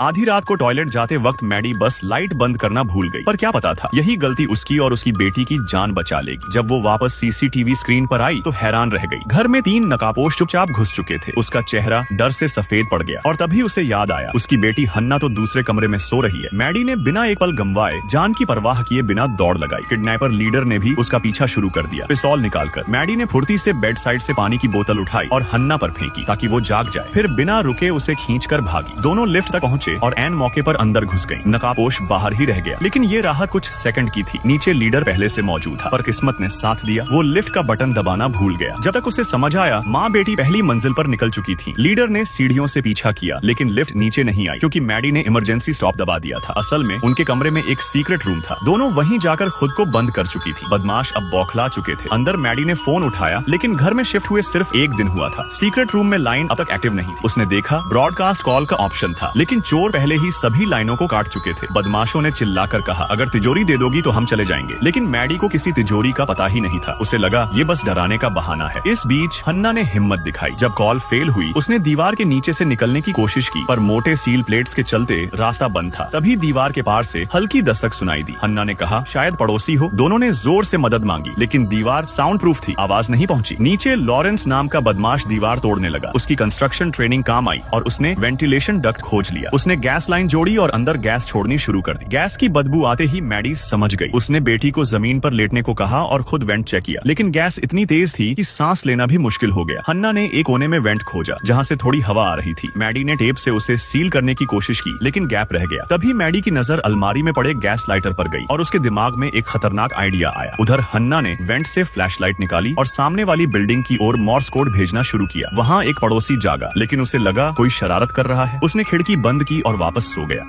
आधी रात को टॉयलेट जाते वक्त मैडी बस लाइट बंद करना भूल गई, पर क्या पता था यही गलती उसकी और उसकी बेटी की जान बचा लेगी। जब वो वापस सीसीटीवी स्क्रीन पर आई तो हैरान रह गई। घर में 3 नकाबपोश चुपचाप घुस चुके थे। उसका चेहरा डर से सफेद पड़ गया और तभी उसे याद आया उसकी बेटी हन्ना तो दूसरे कमरे में सो रही है। मैडी ने बिना एक पल गंवाए जान की परवाह किए बिना दौड़ लगाई। किडनैपर लीडर ने भी उसका पीछा शुरू कर दिया। पिस्तौल निकालकर मैडी ने फुर्ती से बेड साइड से पानी की बोतल उठाई और हन्ना पर फेंकी ताकि वो जाग जाए। फिर बिना रुके उसे खींचकर भागी। दोनों लिफ्ट तक पहुंचे और एन मौके पर अंदर घुस गई। नकाबपोश बाहर ही रह गया, लेकिन ये राहत कुछ सेकंड की थी। नीचे लीडर पहले से मौजूद था, पर किस्मत ने साथ दिया। वो लिफ्ट का बटन दबाना भूल गया। जब तक उसे समझ आया माँ बेटी पहली मंजिल पर निकल चुकी थी। लीडर ने सीढ़ियों से पीछा किया, लेकिन लिफ्ट नीचे नहीं आई क्योंकि मैडी ने इमरजेंसी स्टॉप दबा दिया था। असल में उनके कमरे में एक सीक्रेट रूम था। दोनों वहीं जाकर खुद को बंद कर चुकी थी। बदमाश अब बौखला चुके थे। अंदर मैडी ने फोन उठाया, लेकिन घर में शिफ्ट हुए सिर्फ 1 दिन हुआ था। सीक्रेट रूम में लाइन अब तक एक्टिव नहीं थी। उसने देखा ब्रॉडकास्ट कॉल का ऑप्शन था, लेकिन चोर पहले ही सभी लाइनों को काट चुके थे। बदमाशों ने चिल्लाकर कहा, अगर तिजोरी दे दोगी तो हम चले जाएंगे। लेकिन मैडी को किसी तिजोरी का पता ही नहीं था। उसे लगा ये बस डराने का बहाना है। इस बीच हन्ना ने हिम्मत दिखाई। जब कॉल फेल हुई उसने दीवार के नीचे से निकलने की कोशिश की, पर मोटे स्टील प्लेट्स के चलते रास्ता बंद था। तभी दीवार के पार से हल्की दस्तक सुनाई दी। हन्ना ने कहा शायद पड़ोसी हो। दोनों ने जोर से मदद मांगी, लेकिन दीवार साउंड प्रूफ थी, आवाज नहीं पहुंची। नीचे लॉरेंस नाम का बदमाश दीवार तोड़ने लगा। उसकी कंस्ट्रक्शन ट्रेनिंग काम आई और उसने वेंटिलेशन डक्ट खोज लिया। उसने गैस लाइन जोड़ी और अंदर गैस छोड़नी शुरू कर दी। गैस की बदबू आते ही मैडी समझ गई। उसने बेटी को जमीन पर लेटने को कहा और खुद वेंट चेक किया, लेकिन गैस इतनी तेज थी कि सांस लेना भी मुश्किल हो गया। हन्ना ने एक कोने में वेंट खोजा जहां से थोड़ी हवा आ रही थी। मैडी ने टेप से उसे सील करने की कोशिश की, लेकिन गैप रह गया। तभी मैडी की नजर अलमारी में पड़े गैस लाइटर पर गई और उसके दिमाग में एक खतरनाक आइडिया आया। उधर हन्ना ने वेंट से फ्लैशलाइट निकाली और सामने वाली बिल्डिंग की ओर मॉर्स कोड भेजना शुरू किया। वहाँ एक पड़ोसी जागा, लेकिन उसे लगा कोई शरारत कर रहा है। उसने खिड़की बंद की और वापस सो गया।